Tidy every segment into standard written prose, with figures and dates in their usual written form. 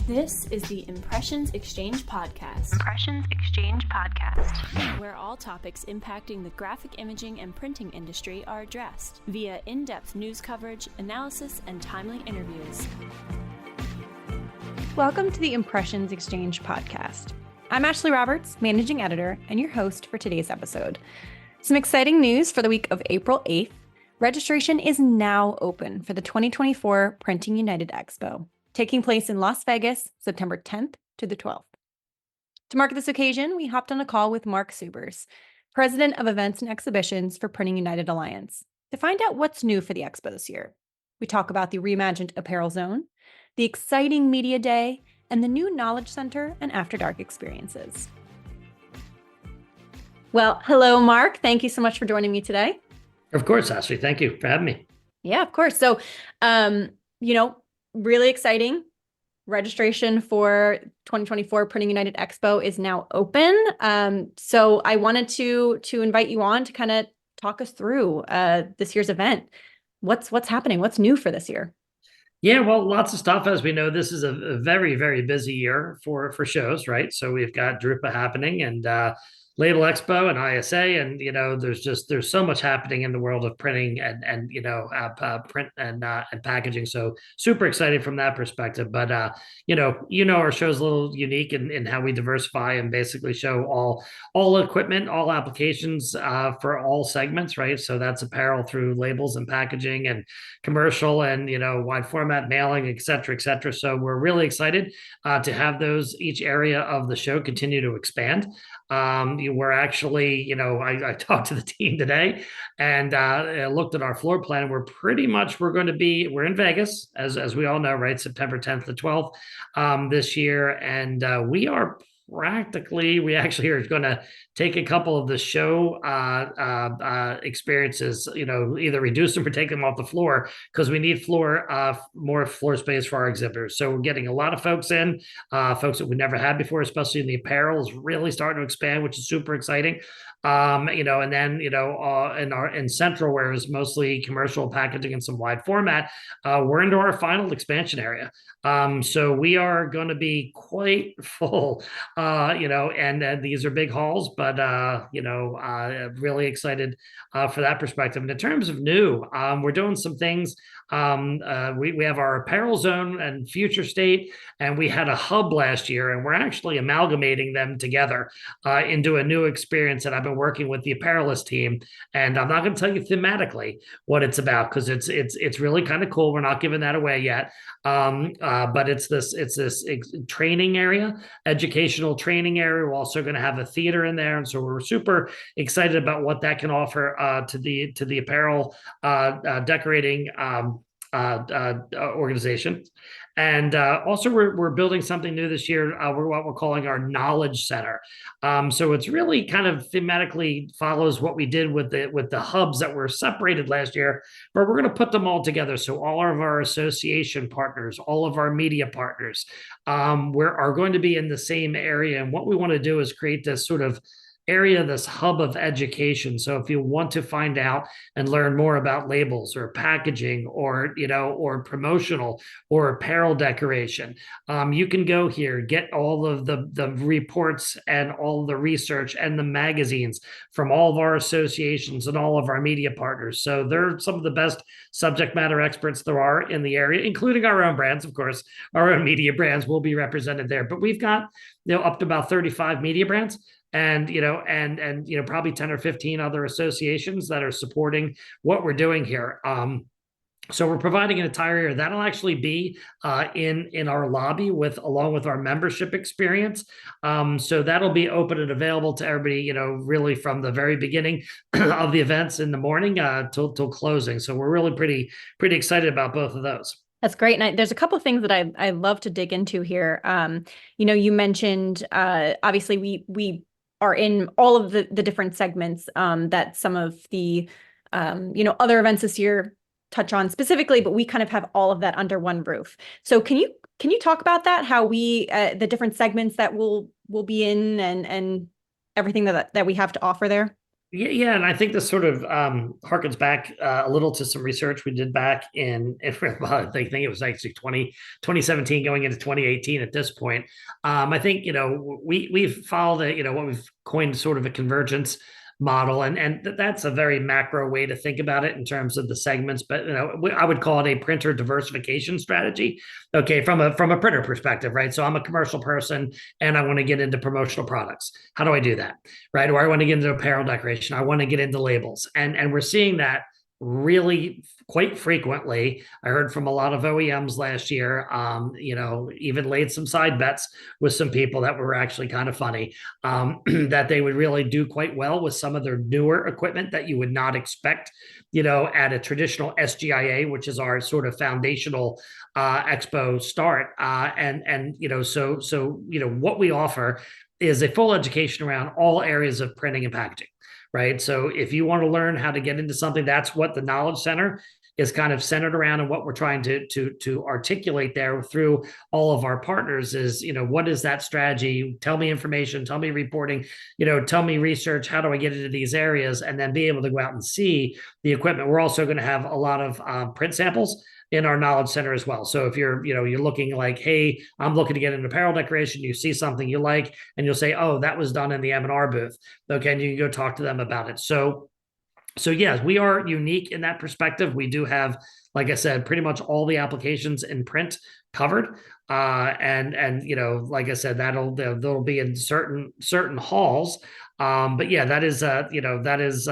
This is the Impressions Xchange podcast. Impressions Xchange podcast, where all topics impacting the graphic imaging and printing industry are addressed via in-depth news coverage, analysis, and timely interviews. Welcome to the Impressions Xchange podcast. I'm Ashley Roberts, managing editor, and your host for today's episode. Some exciting news for the week of April 8th. Registration is now open for the 2024 Printing United Expo, taking place in Las Vegas, September 10th to the 12th. To mark this occasion, we hopped on a call with Mark Subers, President of Events and Exhibitions for Printing United Alliance, to find out what's new for the Expo this year. We talk about the reimagined Apparel Zone, the exciting Media Day, and the new Knowledge Center and After Dark experiences. Well, hello, Mark. Thank you so much for joining me today. Of course, Ashley. Thank you for having me. Yeah, of course. So, really exciting. Registration for 2024 Printing United Expo is now open. So I wanted to invite you on to kind of talk us through this year's event. What's happening? What's new for this year? Yeah, well, lots of stuff. As we know, this is a very, very busy year for shows, right? So we've got Drupa happening and Label Expo and ISA, and there's so much happening in the world of printing and print and packaging. So super excited from that perspective. But our show is a little unique in how we diversify and basically show all equipment, all applications for all segments, right? So that's apparel through labels and packaging and commercial and wide format mailing, et cetera, et cetera. So we're really excited to have each area of the show continue to expand. We're actually, I talked to the team today and looked at our floor plan. We're in Vegas, as we all know, right? September 10th to 12th this year. And we actually are going to take a couple of the show experiences, either reduce them or take them off the floor because we need more floor space for our exhibitors. So we're getting a lot of folks in, folks that we never had before, especially in the apparel is really starting to expand, which is super exciting. And then, in central, where it's mostly commercial packaging and some wide format, we're into our final expansion area. So we are going to be quite full, and these are big halls, but, really excited for that perspective. And in terms of new, we're doing some things. We have our apparel zone and future state, and we had a hub last year, and we're actually amalgamating them together into a new experience. And I've been working with the apparelist team, and I'm not going to tell you thematically what it's about because it's really kind of cool. We're not giving that away yet, but it's this training area, educational training area. We're also going to have a theater in there, and so we're super excited about what that can offer to the apparel decorating organization. And also we're building something new this year. What we're calling our Knowledge Center. So it's really kind of thematically follows what we did with the hubs that were separated last year, but we're going to put them all together. So all of our association partners, all of our media partners, are going to be in the same area. And what we want to do is create this sort of area, this hub of education. So if you want to find out and learn more about labels or packaging or promotional or apparel decoration, you can go here, get all of the reports and all the research and the magazines from all of our associations and all of our media partners. So they're some of the best subject matter experts there are in the area, including our own brands. Of course, our own media brands will be represented there, but we've got up to about 35 media brands. And probably 10 or 15 other associations that are supporting what we're doing here. So we're providing an entire area that'll actually be in our lobby along with our membership experience. So that'll be open and available to everybody, really from the very beginning of the events in the morning till closing. So we're really pretty excited about both of those. That's great. And there's a couple of things that I love to dig into here. You mentioned, obviously we are in all of the different segments that some of the, other events this year touch on specifically, but we kind of have all of that under one roof. So can you talk about that? How we, the different segments that we'll be in and everything that we have to offer there? Yeah, and I think this sort of harkens back a little to some research we did back well, I think it was actually 2017 going into 2018 at this point. I think, we've followed what we've coined sort of a convergence model, and that's a very macro way to think about it in terms of the segments, but I would call it a printer diversification strategy. Okay, from a printer perspective, right? So I'm a commercial person and I want to get into promotional products. How do I do that? Right? Or I want to get into apparel decoration. I want to get into labels. And we're seeing that really quite frequently. I heard from a lot of OEMs last year, even laid some side bets with some people that were actually kind of funny, that they would really do quite well with some of their newer equipment that you would not expect, at a traditional SGIA, which is our sort of foundational expo start. What we offer is a full education around all areas of printing and packaging, right? So if you want to learn how to get into something, that's what the Knowledge Center is kind of centered around, and what we're trying to articulate there through all of our partners is, what is that strategy? Tell me information, tell me reporting, tell me research. How do I get into these areas? And then be able to go out and see the equipment. We're also going to have a lot of print samples in our knowledge center as well. So if you're looking like, hey, I'm looking to get into apparel decoration, you see something you like, and you'll say, oh, that was done in the M&R booth. Okay, and you can go talk to them about it. So yes, we are unique in that perspective. We do have, like I said, pretty much all the applications in print covered. And like I said, they'll be in certain halls. But yeah, that is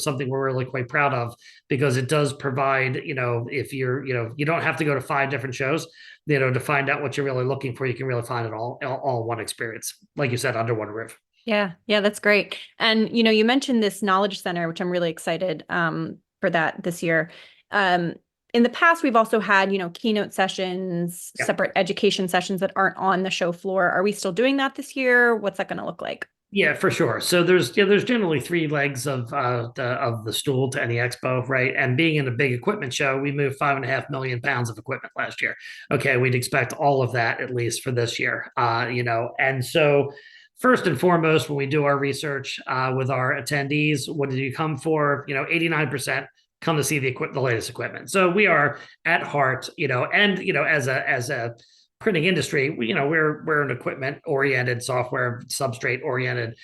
something we're really quite proud of, because it does provide, if you don't have to go to 5 different shows, to find out what you're really looking for. You can really find it all in one experience, like you said, under one roof. Yeah, that's great. And you mentioned this knowledge center, which I'm really excited for that this year. In the past, we've also had, keynote sessions, Yep. separate education sessions that aren't on the show floor. Are we still doing that this year? What's that going to look like? Yeah, for sure. So there's generally 3 legs of the stool to any expo, right? And being in a big equipment show, we moved 5.5 million pounds of equipment last year. Okay, we'd expect all of that at least for this year. And so first and foremost, when we do our research with our attendees, what did you come for? 89% come to see the latest equipment. So we are at heart, as a printing industry, we're an equipment oriented, software substrate oriented,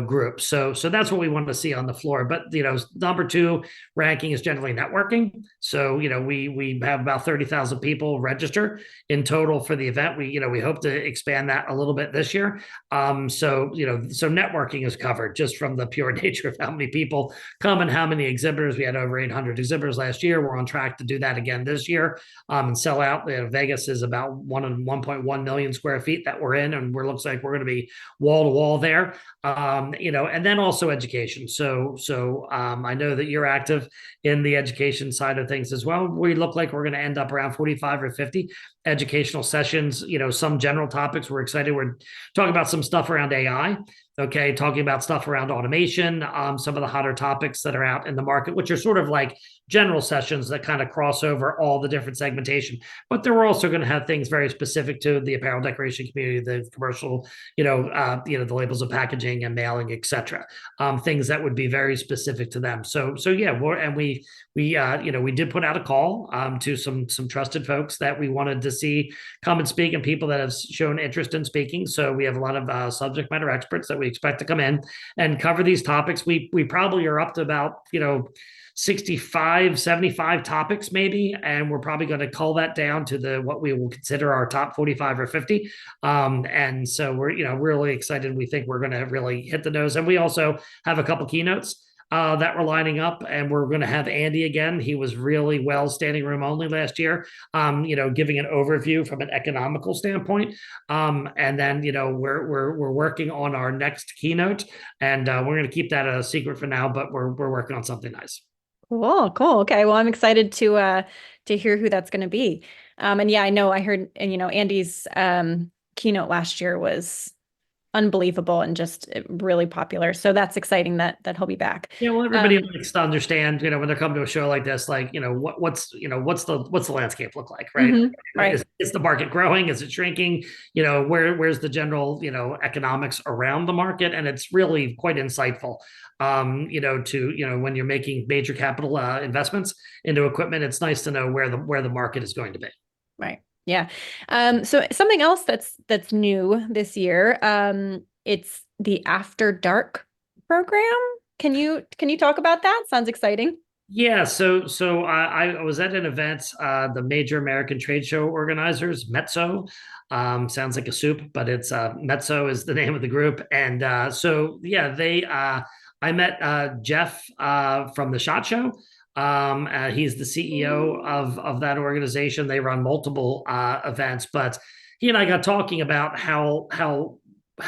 group. So that's what we want to see on the floor. But number 2 ranking is generally networking. So we have about 30,000 people register in total for the event. We hope to expand that a little bit this year. So networking is covered just from the pure nature of how many people come and how many exhibitors. We had over 800 exhibitors last year. We're on track to do that again this year, and sell out. Vegas is about 1.1 million square feet that we're in, and looks like we're going to be wall to wall there. And then also education. So I know that you're active in the education side of things as well. We look like we're going to end up around 45 or 50 educational sessions, some general topics. We're excited. We're talking about some stuff around AI. Okay, talking about stuff around automation, some of the hotter topics that are out in the market, which are sort of like general sessions that kind of cross over all the different segmentation. But then we're also going to have things very specific to the apparel decoration community, the commercial, the labels of packaging and mailing, etc. Things that would be very specific to them. So yeah, we did put out a call to some trusted folks that we wanted to see come and speak, and people that have shown interest in speaking. So we have a lot of subject matter experts that we expect to come in and cover these topics. We probably are up to about 65, 75 topics maybe, and we're probably going to cull that down to what we will consider our top 45 or 50. And so we're really excited. We think we're going to really hit the nose, and we also have a couple keynotes that we're lining up, and we're going to have Andy again. He was really well standing room only last year, giving an overview from an economical standpoint. And then, we're working on our next keynote, and we're going to keep that a secret for now, but we're working on something nice. Cool. Okay. Well, I'm excited to hear who that's going to be. And yeah, I know I heard, and Andy's keynote last year was unbelievable and just really popular. So that's exciting that he'll be back. Yeah, well, everybody likes to understand, when they're coming to a show like this, like, what's the landscape look like, right? Right. Is the market growing? Is it shrinking? Where's the general, economics around the market? And it's really quite insightful, when you're making major capital investments into equipment, it's nice to know where the market is going to be. Right. Yeah. So something else that's new this year, it's the After Dark program. Can you talk about that? Sounds exciting. Yeah, so I was at an event, the major American trade show organizers, Metso. Sounds like a soup, but it's Metso is the name of the group. And so yeah, I met Jeff from the SHOT Show. He's the CEO of that organization. They run multiple events, but he and I got talking about how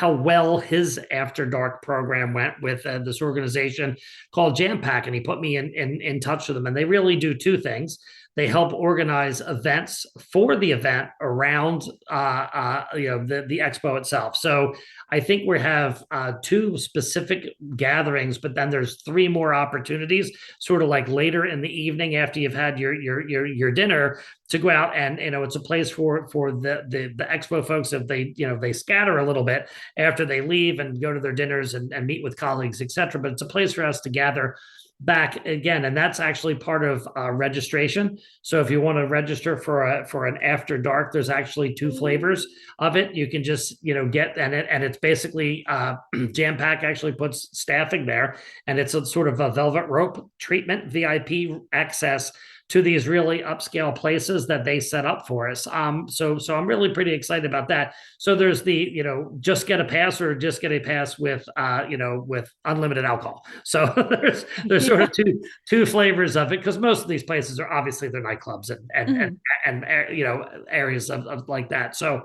well his After Dark program went with this organization called Jam Pack, and he put me in touch with them. And they really do two things. They help organize events for the event around the expo itself. So I think we have two specific gatherings, but then there's three more opportunities, sort of like later in the evening after you've had your dinner, to go out and it's a place for the expo folks, if they scatter a little bit after they leave and go to their dinners and meet with colleagues, etc. But it's a place for us to gather back again, and that's actually part of registration. So if you want to register for an After Dark, there's actually two flavors of it. You can just get, and it's basically Jam Pack actually puts staffing there, and it's a sort of a velvet rope treatment, VIP access to these really upscale places that they set up for us. So I'm really pretty excited about that. So there's the, just get a pass, or just get a pass with, with unlimited alcohol. So there's sort of two flavors of it, because most of these places are obviously they're nightclubs and areas of like that. So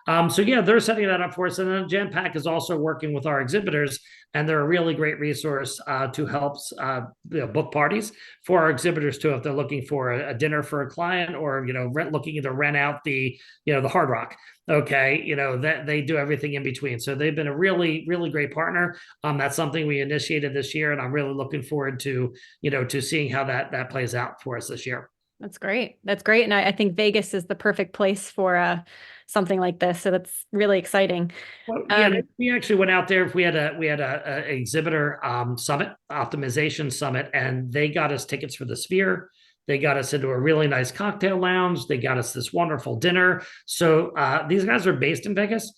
yeah, they're setting that up for us. And then Jam Pack is also working with our exhibitors, and they're a really great resource to help book parties for our exhibitors too, if they're looking for a dinner for a client, or looking to rent out the Hard Rock. Okay, that they do everything in between. So they've been a really, really great partner. That's something we initiated this year, and I'm really looking forward to seeing how that plays out for us this year. That's great. That's great. And I think Vegas is the perfect place for something like this. So that's really exciting. Well, yeah, we actually went out there. We had a exhibitor summit, optimization summit, and they got us tickets for the Sphere. They got us into a really nice cocktail lounge. They got us this wonderful dinner. So these guys are based in Vegas.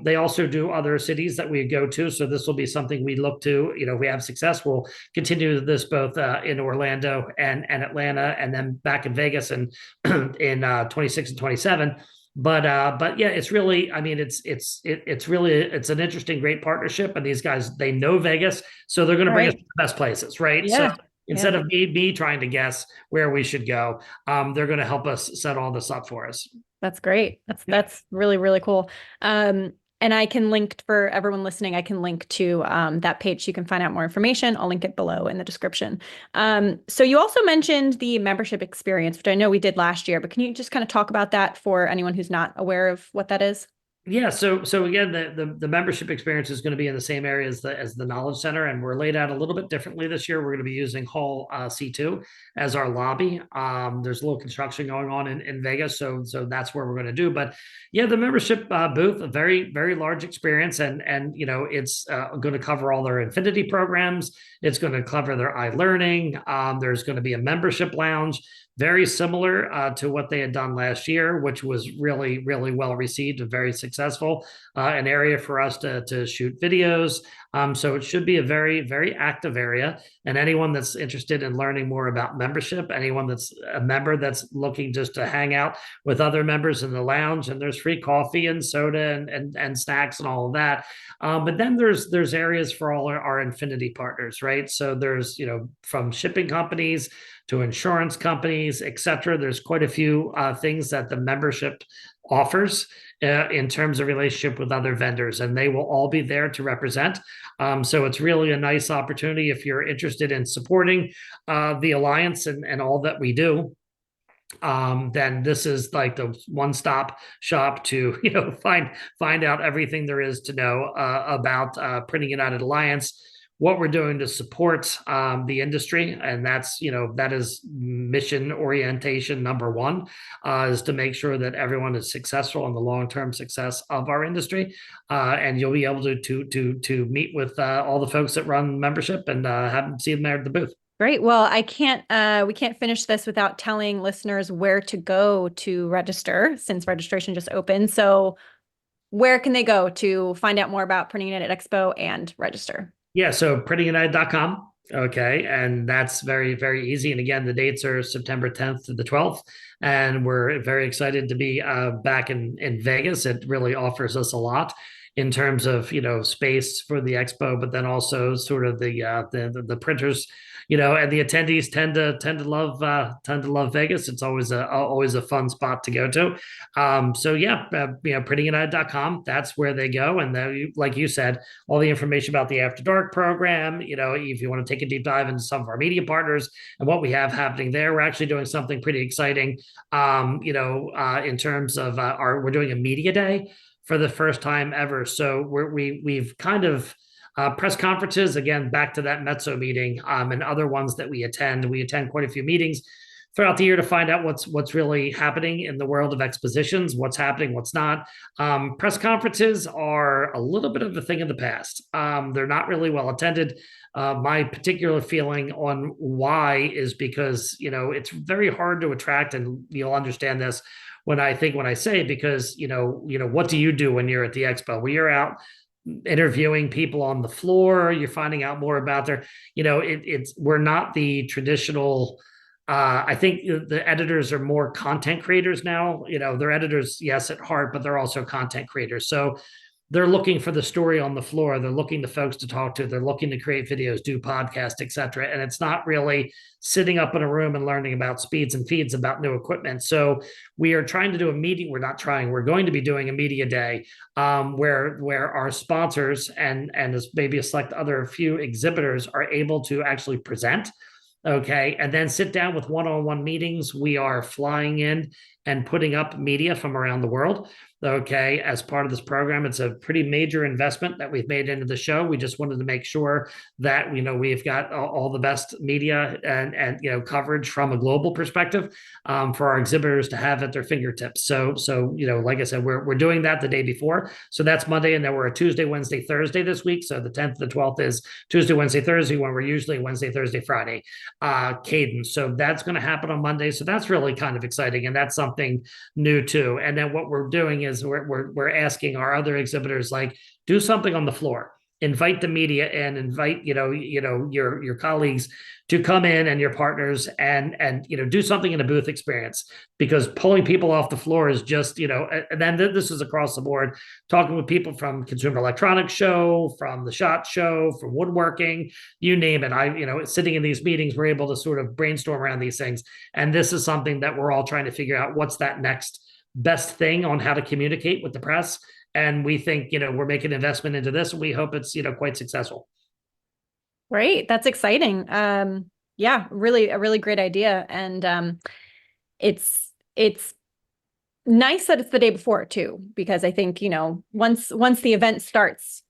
They also do other cities that we go to. So this will be something we look to, if we have success, we'll continue this both in Orlando and Atlanta, and then back in Vegas and in 26 and 27. But yeah, it's really, I mean, it's really, it's an interesting, great partnership. And these guys, they know Vegas, so they're going to bring us to the best places, right? Yeah. So instead of me trying to guess where we should go, they're going to help us set all this up for us. That's great. That's really, really cool. And I can link, for everyone listening, I can link to that page so you can find out more information. I'll link it below in the description. So you also mentioned the membership experience, which I know we did last year, but can you just kind of talk about that for anyone who's not aware of what that is? Yeah, so again, the membership experience is going to be in the same area as the Knowledge Center, and we're laid out a little bit differently this year. We're going to be using Hall C2 as our lobby. There's a little construction going on in Vegas, so that's where we're going to do. But yeah, the membership booth, a very, very large experience, and it's going to cover all their Infinity programs. It's going to cover their iLearning. There's going to be a membership lounge, very similar to what they had done last year, which was really, really well received and very successful. An area for us to shoot videos. So it should be a very, very active area. And anyone that's interested in learning more about membership, anyone that's a member that's looking just to hang out with other members in the lounge, and there's free coffee and soda and snacks and all of that. But then there's areas for all our Infinity partners, right? So there's, from shipping companies to insurance companies, et cetera. There's quite a few things that the membership offers in terms of relationship with other vendors, and they will all be there to represent. So it's really a nice opportunity if you're interested in supporting the Alliance and all that we do. then this is like the one-stop shop to find out everything there is to know about Printing United Alliance, what we're doing to support the industry, and that is mission orientation number one, is to make sure that everyone is successful in the long-term success of our industry, and you'll be able to meet with all the folks that run membership and see them there at the booth. Great. Well, we can't finish this without telling listeners where to go to register, since registration just opened. So where can they go to find out more about Printing United Expo and register? Yeah, so printingunited.com. Okay, and that's very, very easy. And again, the dates are September 10th to the 12th. And we're very excited to be back in Vegas. It really offers us a lot in terms of space for the expo, but then also sort of the printers, and the attendees tend to love Vegas. It's always a fun spot to go to. So yeah, printingunited.com. That's where they go, and then, like you said, all the information about the After Dark program. If you want to take a deep dive into some of our media partners and what we have happening there, we're actually doing something pretty exciting. In terms of we're doing a media day for the first time ever. So we've kind of press conferences, again, back to that Mezzo meeting, and other ones that we attend. We attend quite a few meetings throughout the year to find out what's really happening in the world of expositions, what's happening, what's not. Press conferences are a little bit of a thing of the past. They're not really well attended. My particular feeling on why is because, it's very hard to attract, and you'll understand this when I say, because, what do you do when you're at the expo? Well, you're out interviewing people on the floor, you're finding out more about we're not the traditional. I think the editors are more content creators now. They're editors, yes, at heart, but they're also content creators. So they're looking for the story on the floor. They're looking to folks to talk to. They're looking to create videos, do podcasts, etc. And it's not really sitting up in a room and learning about speeds and feeds about new equipment. So we are trying to do a meeting. We're not trying. We're going to be doing a media day where our sponsors and maybe a select other few exhibitors are able to actually present. Okay. And then sit down with one-on-one meetings. We are flying in and putting up media from around the world. Okay. As part of this program, it's a pretty major investment that we've made into the show. We just wanted to make sure that, we've got all the best media and coverage from a global perspective for our exhibitors to have at their fingertips. So, like I said, we're doing that the day before. So that's Monday. And then we're a Tuesday, Wednesday, Thursday this week. So the 10th to the 12th is Tuesday, Wednesday, Thursday, when we're usually Wednesday, Thursday, Friday cadence. So that's going to happen on Monday. So that's really kind of exciting. And that's something new too. And then what we're doing is we're asking our other exhibitors, like, do something on the floor, invite the media in, invite your colleagues to come in, and your partners, and do something in a booth experience, because pulling people off the floor is just and then this is across the board, talking with people from Consumer Electronics Show, from the SHOT Show, from woodworking, you name it. Sitting in these meetings, we're able to sort of brainstorm around these things, and this is something that we're all trying to figure out, what's that next best thing on how to communicate with the press. And we think, we're making an investment into this, and we hope it's, quite successful. Great. That's exciting. Yeah, really, a really great idea. And it's nice that it's the day before too, because I think, once the event starts,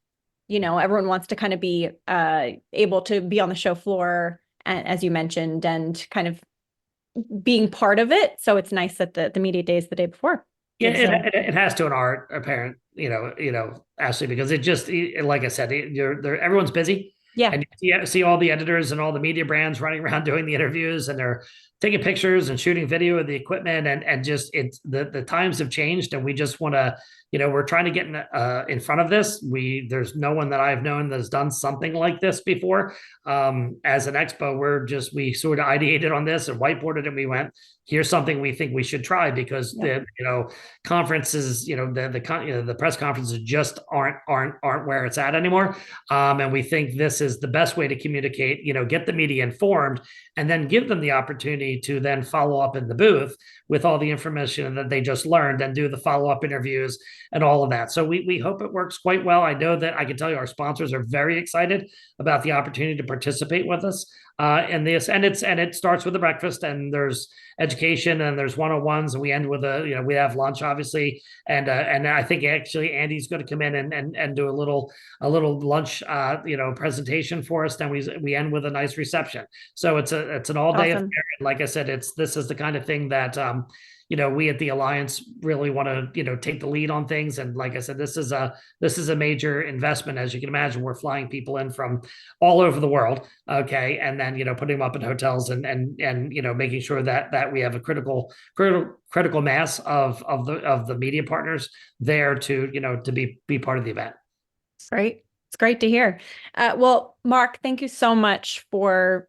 everyone wants to kind of be able to be on the show floor, as you mentioned, and kind of being part of it. So it's nice that the media day is the day before. Yeah, it has to, in our apparent, Ashley, because it just, like I said, everyone's busy. Yeah. And you see all the editors and all the media brands running around doing the interviews, and they're taking pictures and shooting video of the equipment, and just it's the times have changed, and we just want to, we're trying to get in front of this. There's no one that I've known that has done something like this before. As an expo, we sort of ideated on this and whiteboarded, and we went, here's something we think we should try, because the conferences, the press conferences just aren't where it's at anymore. And we think this is the best way to communicate, get the media informed, and then give them the opportunity to then follow up in the booth with all the information that they just learned, and do the follow-up interviews and all of that. So we hope it works quite well. I know that I can tell you our sponsors are very excited about the opportunity to participate with us. in this, and it starts with the breakfast, and there's education, and there's one-on-ones, and we end with we have lunch, obviously, and I think actually Andy's going to come in and do a little lunch presentation for us. Then we end with a nice reception. So it's an all-day affair. And like I said, this is the kind of thing that we at the Alliance really want to, take the lead on things. And like I said, this is a major investment. As you can imagine, we're flying people in from all over the world. Okay. And then, putting them up in hotels and making sure that we have a critical mass of the media partners there to be part of the event. Great. It's great to hear. Well, Mark, thank you so much for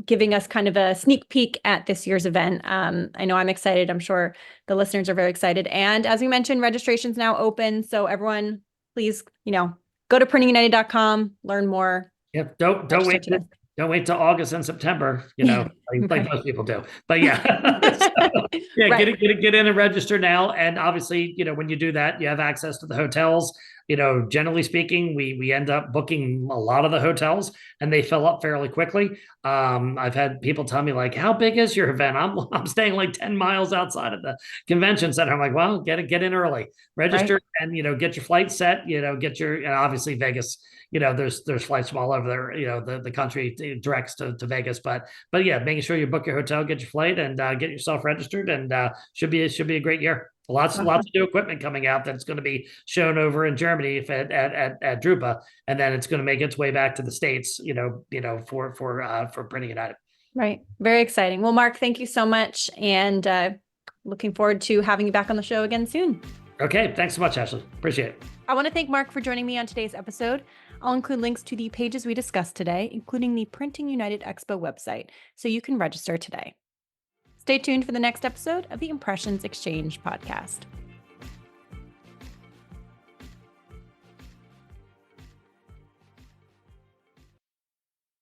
giving us kind of a sneak peek at this year's event. I know I'm excited. I'm sure the listeners are very excited. And as we mentioned, registration's now open. So everyone, please, go to printingunited.com, learn more. Yep. Don't wait till August and September, like most people do. But yeah, right. Get in and register now. And obviously, when you do that, you have access to the hotels. Generally speaking, we end up booking a lot of the hotels, and they fill up fairly quickly. I've had people tell me like, "How big is your event?" I'm staying like 10 miles outside of the convention center. I'm like, "Well, get in early, register, right. And get your flight set. Get your, and obviously Vegas. There's flights from all over the country directs to Vegas, but yeah, making sure you book your hotel, get your flight, and get yourself registered, and should be a great year. Lots of new equipment coming out that's going to be shown over in Germany at Drupa, and then it's going to make its way back to the States, for Printing United. Right. Very exciting. Well, Mark, thank you so much, and looking forward to having you back on the show again soon. Okay. Thanks so much, Ashley. Appreciate it. I want to thank Mark for joining me on today's episode. I'll include links to the pages we discussed today, including the Printing United Expo website, so you can register today. Stay tuned for the next episode of the Impressions Xchange podcast.